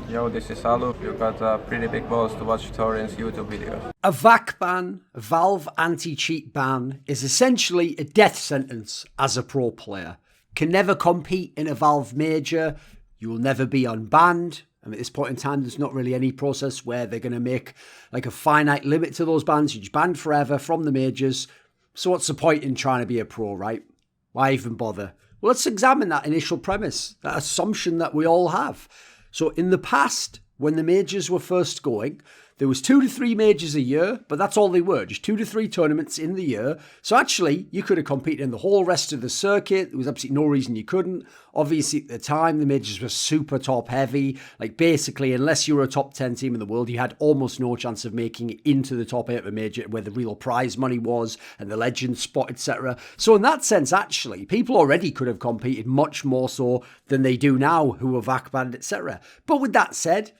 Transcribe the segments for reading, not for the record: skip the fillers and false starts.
Yo, this is Alu. You got pretty big balls to watch Thorin's YouTube videos. A VAC ban, a Valve anti-cheat ban, is essentially a death sentence as a pro player. Can never compete in a Valve major. You will never be unbanned. And at this point in time, there's not really any process where they're going to make like a finite limit to those bans. You're just banned forever from the majors. So what's the point in trying to be a pro, right? Why even bother? Well, let's examine that initial premise, that assumption that we all have. So in the past, when the majors were first going, there was 2 to 3 majors a year, but that's all they were, just 2 to 3 tournaments in the year. So actually, you could have competed in the whole rest of the circuit. There was absolutely no reason you couldn't. Obviously, at the time, the majors were super top heavy. Like basically, unless you were a top 10 team in the world, you had almost no chance of making it into the top 8 of a major where the real prize money was and the legend spot, etc. So in that sense, actually, people already could have competed much more so than they do now who were VAC banned, etc. But with that said,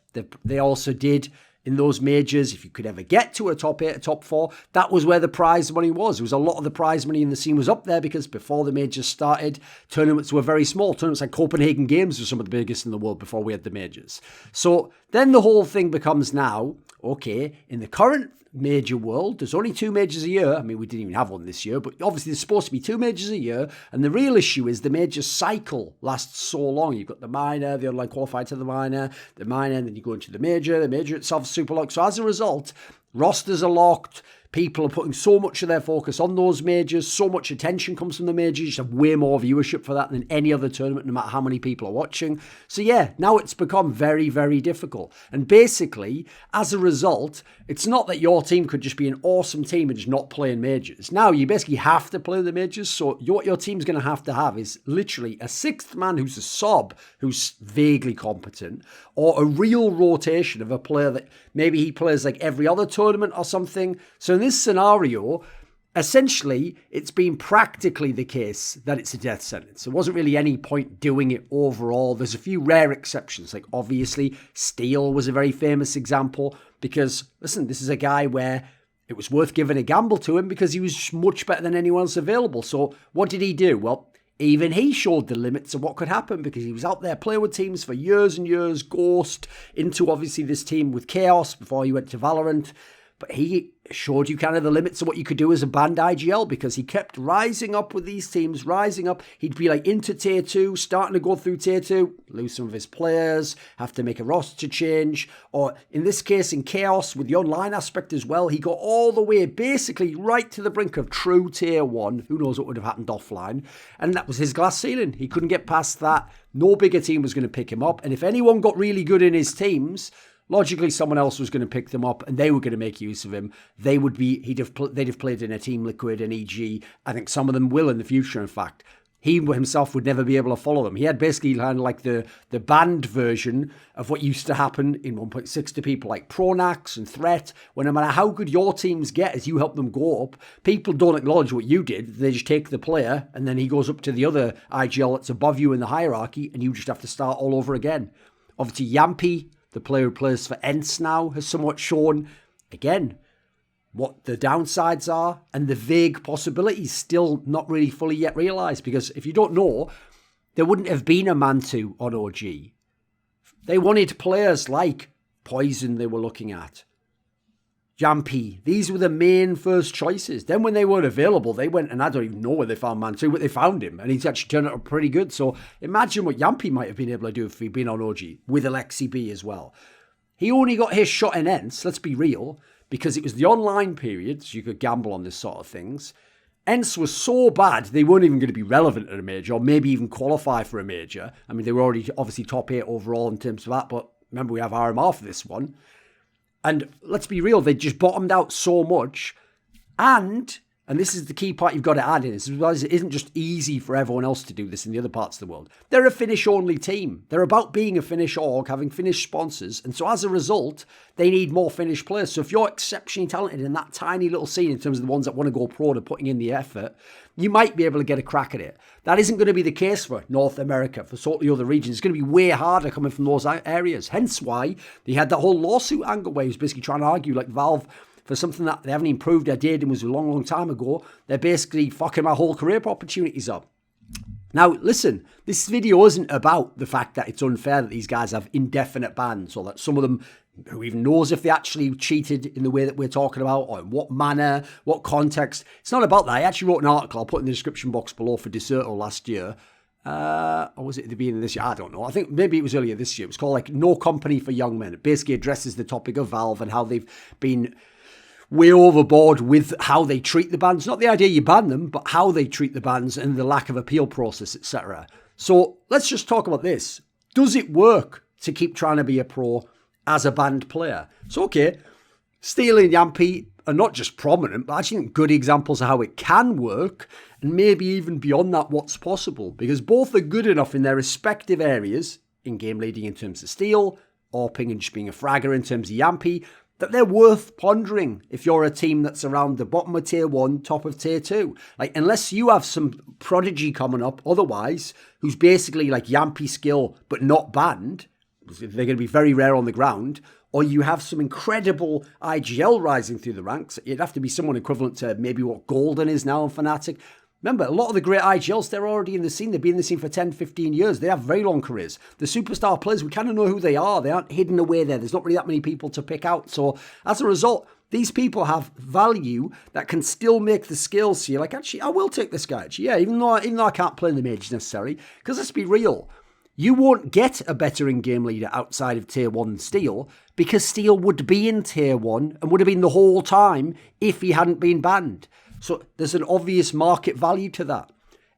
they also did in those majors, if you could ever get to a top 8, a top 4, that was where the prize money was. It was a lot of the prize money in the scene was up there because before the majors started, tournaments were very small. Tournaments like Copenhagen Games were some of the biggest in the world before we had the majors. So then the whole thing becomes now, okay, in the current major world, there's only 2 majors a year. I mean, we didn't even have one this year, but obviously there's supposed to be 2 majors a year. And the real issue is the major cycle lasts so long. You've got the minor, the online qualified to the minor, and then you go into the major itself is super locked. So as a result, rosters are locked. People are putting so much of their focus on those majors. So much attention comes from the majors. You just have way more viewership for that than any other tournament, no matter how many people are watching. So yeah, now it's become very, very difficult. And basically, as a result, it's not that your team could just be an awesome team and just not play in majors. Now you basically have to play the majors. So what your team's going to have is literally a 6th man who's a sub, who's vaguely competent, or a real rotation of a player that maybe he plays like every other tournament or something. So in this scenario, essentially, it's been practically the case that it's a death sentence. There wasn't really any point doing it overall. There's a few rare exceptions, like obviously Steele was a very famous example because, listen, this is a guy where it was worth giving a gamble to him because he was much better than anyone else available. So what did he do? Well, even he showed the limits of what could happen because he was out there playing with teams for years and years, Ghost, into obviously this team with Chaos before he went to Valorant. But he showed you kind of the limits of what you could do as a banned IGL because he kept rising up with these teams, rising up. He'd be like into tier 2, starting to go through tier 2, lose some of his players, have to make a roster change. Or in this case, in Chaos, with the online aspect as well, he got all the way basically right to the brink of true tier 1. Who knows what would have happened offline. And that was his glass ceiling. He couldn't get past that. No bigger team was going to pick him up. And if anyone got really good in his teams, logically, someone else was going to pick them up and they were going to make use of him. They'd have played in a Team Liquid, an EG. I think some of them will in the future, in fact. He himself would never be able to follow them. He had basically kind of like the banned version of what used to happen in 1.6 to people like Pronax and Threat, where no matter how good your teams get as you help them go up, people don't acknowledge what you did. They just take the player and then he goes up to the other IGL that's above you in the hierarchy and you just have to start all over again. Obviously, Yampy, the player who plays for Ents now, has somewhat shown, again, what the downsides are and the vague possibilities still not really fully yet realised. Because if you don't know, there wouldn't have been a Man2 on OG. They wanted players like Poison they were looking at, Jampy. These were the main first choices. Then when they weren't available, they went, and I don't even know where they found Man2, but they found him, and he's actually turned out pretty good. So imagine what Jampy might have been able to do if he'd been on OG, with Alexi B as well. He only got his shot in Ents, let's be real, because it was the online period, so you could gamble on this sort of things. Ents was so bad, they weren't even going to be relevant at a major, or maybe even qualify for a major. I mean, they were already obviously top 8 overall in terms of that, but remember we have RMR for this one. And let's be real, they just bottomed out so much. And this is the key part you've got to add in, is it isn't just easy for everyone else to do this in the other parts of the world. They're a Finnish-only team. They're about being a Finnish org, having Finnish sponsors. And so as a result, they need more Finnish players. So if you're exceptionally talented in that tiny little scene, in terms of the ones that want to go pro to putting in the effort, you might be able to get a crack at it. That isn't going to be the case for North America, for sort of the other regions. It's going to be way harder coming from those areas. Hence why they had that whole lawsuit angle where he was basically trying to argue like Valve, for something that they haven't improved their did and was a long, long time ago, they're basically fucking my whole career opportunities up. Now, listen, this video isn't about the fact that it's unfair that these guys have indefinite bans, or that some of them, who even knows if they actually cheated in the way that we're talking about, or in what manner, what context. It's not about that. I actually wrote an article I'll put in the description box below for Deserto last year. Or was it at the beginning of this year? I don't know. I think maybe it was earlier this year. It was called like No Company for Young Men. It basically addresses the topic of Valve and how they've been way overboard with how they treat the bans. Not the idea you ban them, but how they treat the bans and the lack of appeal process, etc. So let's just talk about this. Does it work to keep trying to be a pro as a banned player? So, okay, Steel and Yampy are not just prominent, but actually good examples of how it can work, and maybe even beyond that, what's possible. Because both are good enough in their respective areas, in game leading in terms of Steel, AWPing and just being a fragger in terms of Yampy, that they're worth pondering if you're a team that's around the bottom of tier 1, top of tier 2. Like, unless you have some prodigy coming up, otherwise, who's basically like Yampy skill, but not banned, they're going to be very rare on the ground, or you have some incredible IGL rising through the ranks. It'd have to be someone equivalent to maybe what Golden is now on Fnatic. Remember, a lot of the great IGLs, they're already in the scene. They've been in the scene for 10, 15 years. They have very long careers. The superstar players, we kind of know who they are. They aren't hidden away there. There's not really that many people to pick out. So as a result, these people have value that can still make the skills. So you're like, actually, I will take this guy. Actually, yeah, even though I can't play in the majors necessarily. Because let's be real. You won't get a better in-game leader outside of Tier 1 Steel, because Steel would be in Tier 1 and would have been the whole time if he hadn't been banned. So there's an obvious market value to that.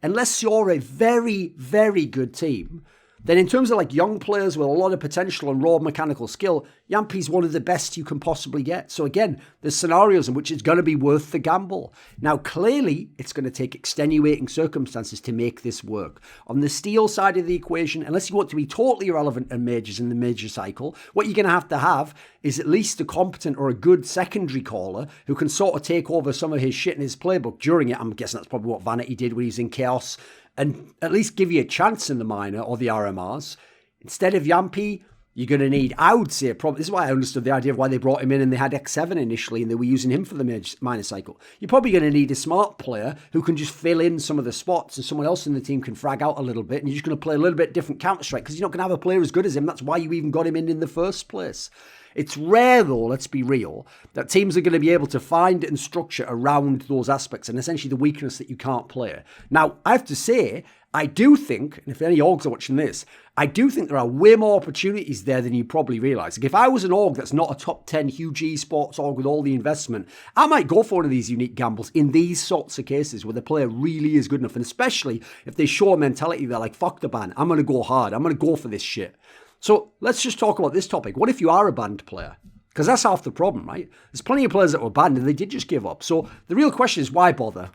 Unless you're a very, very good team, then in terms of like young players with a lot of potential and raw mechanical skill, Yampy's one of the best you can possibly get. So again, there's scenarios in which it's going to be worth the gamble. Now, clearly, it's going to take extenuating circumstances to make this work. On the Steel side of the equation, unless you want to be totally irrelevant in majors in the major cycle, what you're going to have is at least a competent or a good secondary caller who can sort of take over some of his shit in his playbook during it. I'm guessing that's probably what Vanity did when he was in Chaos, and at least give you a chance in the minor or the RMRs. Instead of Yampy, you're going to need, I would say, probably, this is why I understood the idea of why they brought him in and they had X7 initially and they were using him for the minor cycle. You're probably going to need a smart player who can just fill in some of the spots and someone else in the team can frag out a little bit, and you're just going to play a little bit different Counter-Strike because you're not going to have a player as good as him. That's why you even got him in the first place. It's rare, though, let's be real, that teams are going to be able to find and structure around those aspects and essentially the weakness that you can't play. Now, I have to say, I do think, and if any orgs are watching this, I do think there are way more opportunities there than you probably realise. Like if I was an org that's not a top 10 huge esports org with all the investment, I might go for one of these unique gambles in these sorts of cases where the player really is good enough. And especially if they show a mentality, they're like, fuck the ban, I'm going to go hard, I'm going to go for this shit. So let's just talk about this topic. What if you are a banned player? Because that's half the problem, right? There's plenty of players that were banned and they did just give up. So the real question is, why bother?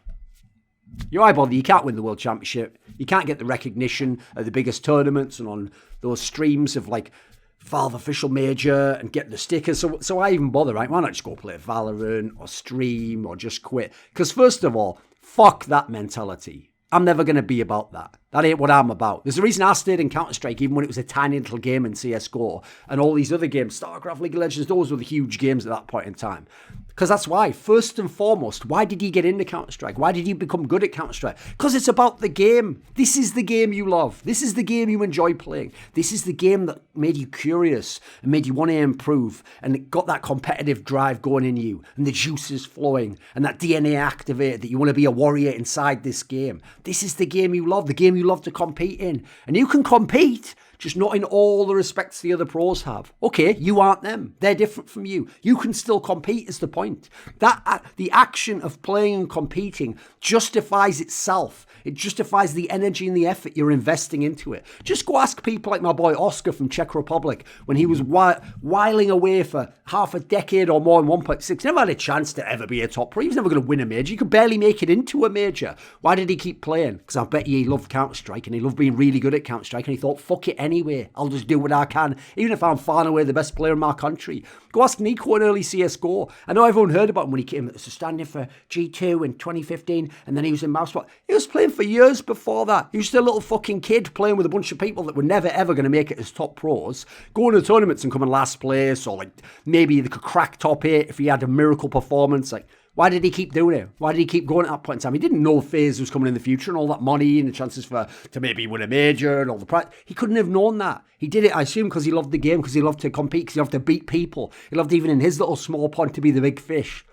Why bother? You can't win the World Championship. You can't get the recognition at the biggest tournaments and on those streams of like Valve Official Major and get the stickers. So why even bother, right? Why not just go play Valorant or stream or just quit? Because first of all, fuck that mentality. I'm never going to be about that. That ain't what I'm about. There's a reason I stayed in Counter-Strike even when it was a tiny little game in CSGO and all these other games, StarCraft, League of Legends, those were the huge games at that point in time. Because that's why, first and foremost, why did you get into Counter-Strike? Why did you become good at Counter-Strike? Because it's about the game. This is the game you love. This is the game you enjoy playing. This is the game that made you curious and made you want to improve and it got that competitive drive going in you and the juices flowing and that DNA activated that you want to be a warrior inside this game. This is the game you love, the game you love to compete in. And you can compete, just not in all the respects the other pros have. Okay, you aren't them. They're different from you. You can still compete is the point. The action of playing and competing justifies itself. It justifies the energy and the effort you're investing into it. Just go ask people like my boy Oscar from Czech Republic when he was whiling away for half a decade or more in 1.6. Never had a chance to ever be a top pro. He was never going to win a major. He could barely make it into a major. Why did he keep playing? Because I bet he loved Counter-Strike and he loved being really good at Counter-Strike and he thought, fuck it anyway. I'll just do what I can, even if I'm far and away the best player in my country. Go ask Nico in early CSGO. I know everyone heard about him when he came as a standing for G2 in 2015 and then he was in Mousepot. He was playing for years before that. He was just a little fucking kid playing with a bunch of people that were never ever going to make it as top pros, going to tournaments and come in last place, or like maybe they could crack top 8 if he had a miracle performance. Like, Why did he keep doing it? Why did he keep going at that point in time? He didn't know FaZe was coming in the future and all that money and the chances to maybe win a major and all the prize. He couldn't have known that. He did it, I assume, because he loved the game, because he loved to compete, because he loved to beat people. He loved, even in his little small pond, to be the big fish.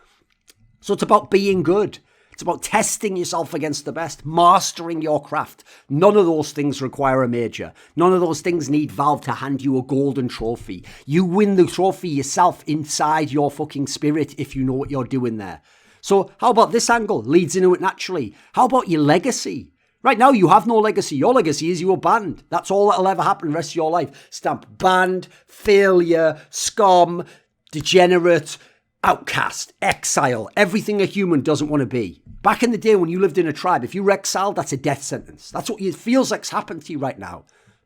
So it's about being good. It's about testing yourself against the best, mastering your craft. None of those things require a major. None of those things need Valve to hand you a golden trophy. You win the trophy yourself inside your fucking spirit if you know what you're doing there. So how about this angle? Leads into it naturally. How about your legacy? Right now, you have no legacy. Your legacy is you were banned. That's all that'll ever happen the rest of your life. Stamp banned, failure, scum, degenerate, outcast, exile, everything a human doesn't want to be. Back in the day when you lived in a tribe, if you were exiled, that's a death sentence. That's what it feels like's happened to you right now.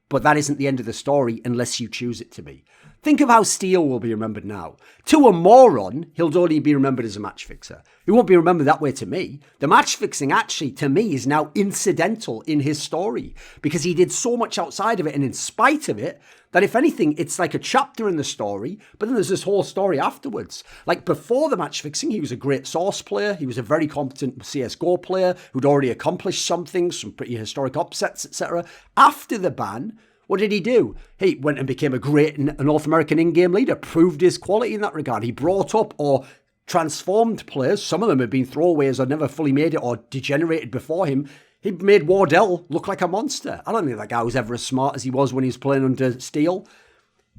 But that isn't the end of the story unless you choose it to be. Think of how Steele will be remembered now. To a moron, he'll only be remembered as a match fixer. He won't be remembered that way to me. The match fixing actually, to me, is now incidental in his story because he did so much outside of it and in spite of it that if anything, it's like a chapter in the story, but then there's this whole story afterwards. Like before the match fixing, he was a great Source player. He was a very competent CSGO player who'd already accomplished some things, some pretty historic upsets, etc. After the ban, what did he do? He went and became a great North American in-game leader, proved his quality in that regard. He brought up or transformed players. Some of them had been throwaways or never fully made it or degenerated before him. He made Wardell look like a monster. I don't think that guy was ever as smart as he was when he was playing under Steele.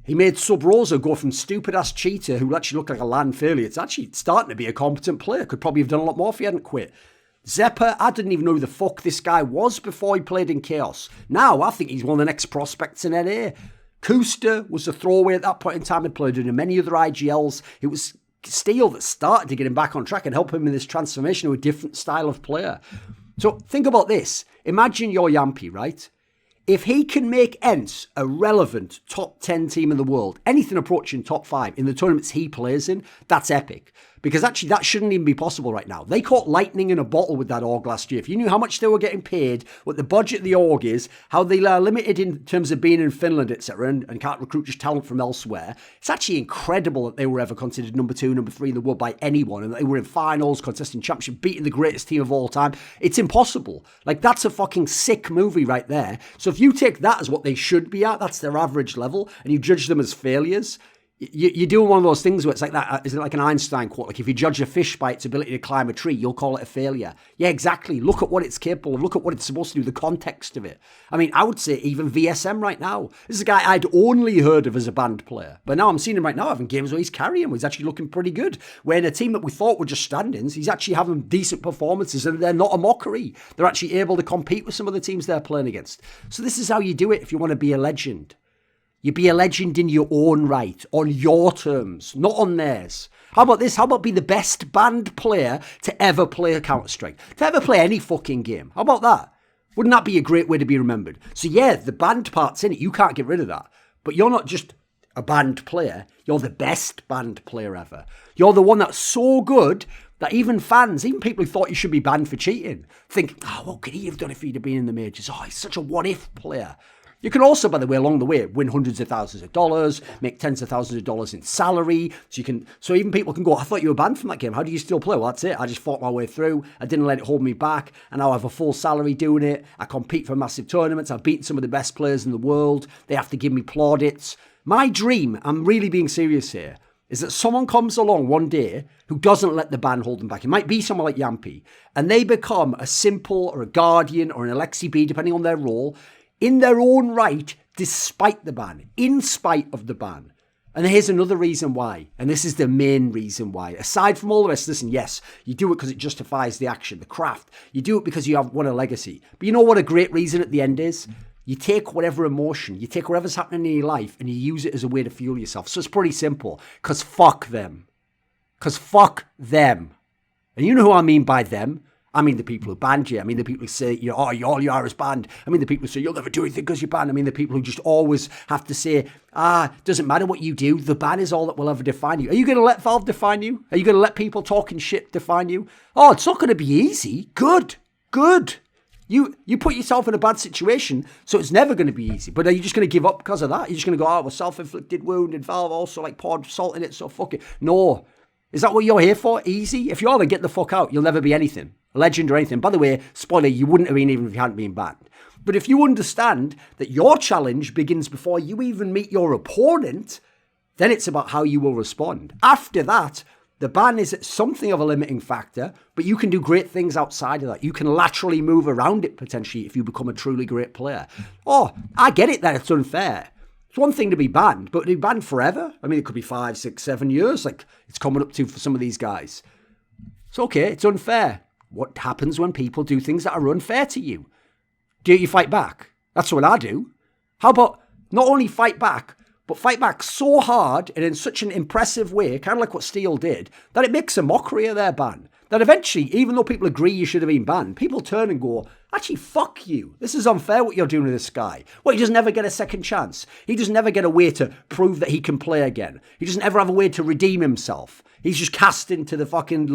He made Sub Rosa go from stupid-ass cheater who actually looked like a land failure. It's actually starting to be a competent player. Could probably have done a lot more if he hadn't quit. Zepper, I didn't even know who the fuck this guy was before he played in Chaos. Now, I think he's one of the next prospects in NA. Kuster was a throwaway at that point in time. He played in many other IGLs. It was Steele that started to get him back on track and help him in this transformation to a different style of player. So think about this. Imagine you're Yampi, right? If he can make ENCE a relevant top 10 team in the world, anything approaching top 5 in the tournaments he plays in, that's epic. Because actually that shouldn't even be possible right now. They caught lightning in a bottle with that org last year. If you knew how much they were getting paid, what the budget of the org is, how they are limited in terms of being in Finland, etc., and can't recruit just talent from elsewhere, it's actually incredible that they were ever considered number 2, number 3 in the world by anyone, and they were in finals, contesting championship, beating the greatest team of all time. It's impossible. Like, that's a fucking sick movie right there. So if you take that as what they should be at, that's their average level, and you judge them as failures, you're doing one of those things where it's like that. Is it like an Einstein quote? Like if you judge a fish by its ability to climb a tree, you'll call it a failure. Yeah, exactly. Look at what it's capable of. Look at what it's supposed to do, the context of it. I mean, I would say even VSM right now. This is a guy I'd only heard of as a band player. But now I'm seeing him right now having games where he's carrying. He's actually looking pretty good. Where in a team that we thought were just stand-ins, he's actually having decent performances and they're not a mockery. They're actually able to compete with some of the teams they're playing against. So this is how you do it if you want to be a legend. You be a legend in your own right, on your terms, not on theirs. How about this? How about be the best banned player to ever play a Counter-Strike? To ever play any fucking game? How about that? Wouldn't that be a great way to be remembered? So yeah, the banned part's in it. You can't get rid of that. But you're not just a banned player. You're the best banned player ever. You're the one that's so good that even fans, even people who thought you should be banned for cheating, think, oh, what could he have done if he'd have been in the majors? Oh, he's such a what-if player. You can also, by the way, along the way, win hundreds of thousands of dollars, make tens of thousands of dollars in salary. So even people can go, I thought you were banned from that game. How do you still play? Well, that's it. I just fought my way through. I didn't let it hold me back. And now I have a full salary doing it. I compete for massive tournaments. I've beaten some of the best players in the world. They have to give me plaudits. My dream, I'm really being serious here, is that someone comes along one day who doesn't let the ban hold them back. It might be someone like Yampi. And they become a Simple or a Guardian or an Alexi B, depending on their role, in their own right, despite the ban, in spite of the ban. And here's another reason why, and this is the main reason why. Aside from all the rest, listen, yes, you do it because it justifies the action, the craft. You do it because you have won a legacy. But you know what a great reason at the end is? You take whatever emotion, you take whatever's happening in your life, and you use it as a way to fuel yourself. So it's pretty simple, because fuck them. Because fuck them. And you know who I mean by them? I mean the people who banned you. I mean the people who say, all you are is banned. I mean the people who say, you'll never do anything because you're banned. I mean the people who just always have to say, doesn't matter what you do. The ban is all that will ever define you. Are you going to let Valve define you? Are you going to let people talking shit define you? Oh, it's not going to be easy. Good. You put yourself in a bad situation, so it's never going to be easy. But are you just going to give up because of that? You're just going to go, well, self-inflicted wound and Valve also like poured salt in it, so fuck it. No. Is that what you're here for? Easy? If you are, then get the fuck out. You'll never be anything. A legend or anything. By the way, spoiler, you wouldn't have been even if you hadn't been banned. But if you understand that your challenge begins before you even meet your opponent, then it's about how you will respond. After that, the ban is something of a limiting factor, but you can do great things outside of that. You can laterally move around it potentially if you become a truly great player. Oh, I get it that it's unfair. It's one thing to be banned, but to be banned forever? I mean, it could be 5, 6, 7 years, like it's coming up to for some of these guys. It's okay, it's unfair. What happens when people do things that are unfair to you? Do you fight back? That's what I do. How about not only fight back, but fight back so hard and in such an impressive way, kind of like what Steel did, that it makes a mockery of their ban. That eventually, even though people agree you should have been banned, people turn and go, actually, fuck you. This is unfair what you're doing to this guy. Well, he doesn't ever get a second chance. He doesn't ever get a way to prove that he can play again. He doesn't ever have a way to redeem himself. He's just cast into the fucking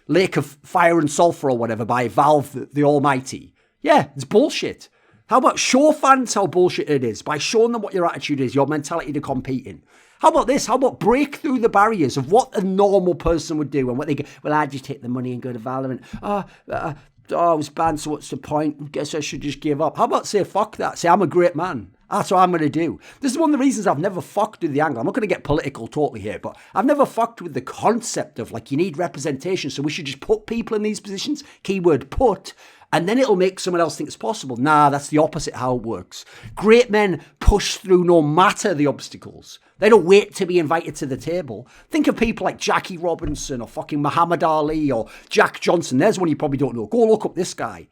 lake of fire and sulfur or whatever by Valve, the Almighty. Yeah, it's bullshit. How about show fans how bullshit it is by showing them what your attitude is, your mentality to compete in? How about this? How about break through the barriers of what a normal person would do and what they go, well, I just take the money and go to Valorant. I was banned, so what's the point? Guess I should just give up. How about say, fuck that? Say, I'm a great man. That's what I'm going to do. This is one of the reasons I've never fucked with the angle. I'm not going to get political totally here, but I've never fucked with the concept of like, you need representation, so we should just put people in these positions. Keyword put. And then it'll make someone else think it's possible. Nah, that's the opposite how it works. Great men push through no matter the obstacles. They don't wait to be invited to the table. Think of people like Jackie Robinson or fucking Muhammad Ali or Jack Johnson. There's one you probably don't know. Go look up this guy.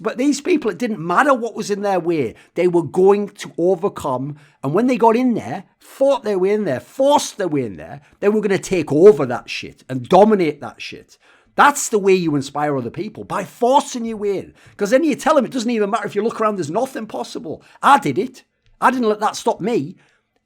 But these people, it didn't matter what was in their way. They were going to overcome. And when they got in there, fought their way in there, forced their way in there, they were going to take over that shit and dominate that shit. That's the way you inspire other people, by forcing you in. Because then you tell them it doesn't even matter if you look around, there's nothing possible. I did it. I didn't let that stop me.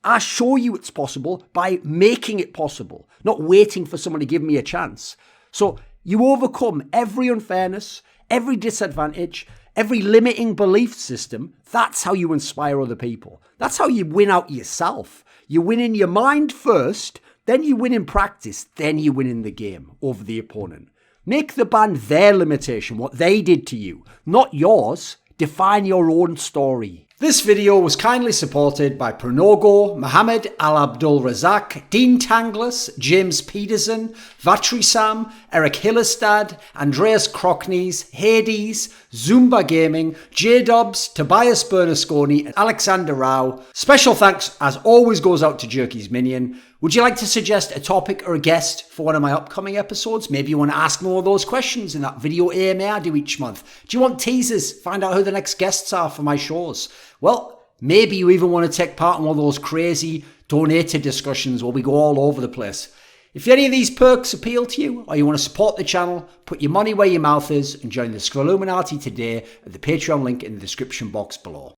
I show you it's possible by making it possible, not waiting for someone to give me a chance. So you overcome every unfairness, every disadvantage, every limiting belief system. That's how you inspire other people. That's how you win out yourself. You win in your mind first, then you win in practice, then you win in the game over the opponent. Make the ban their limitation, what they did to you, not yours. Define your own story. This video was kindly supported by Pronogo, Mohammed, Alabdul, Razzaq, Dean Tanglis, James Pederson, VatriSam, ErikHillestad, Andreas Kroknes, Hades, Zoomba Gaming, JDubs, Tobias Bernasconi, and Alexander Rao. Special thanks, as always, goes out to Jerky's Minion. Would you like to suggest a topic or a guest for one of my upcoming episodes? Maybe you want to ask more of those questions in that video AMA I do each month. Do you want teasers? Find out who the next guests are for my shows. Well, maybe you even want to take part in one of those crazy donated discussions where we go all over the place. If any of these perks appeal to you, or you want to support the channel, put your money where your mouth is and join the Scrolluminati today at the Patreon link in the description box below.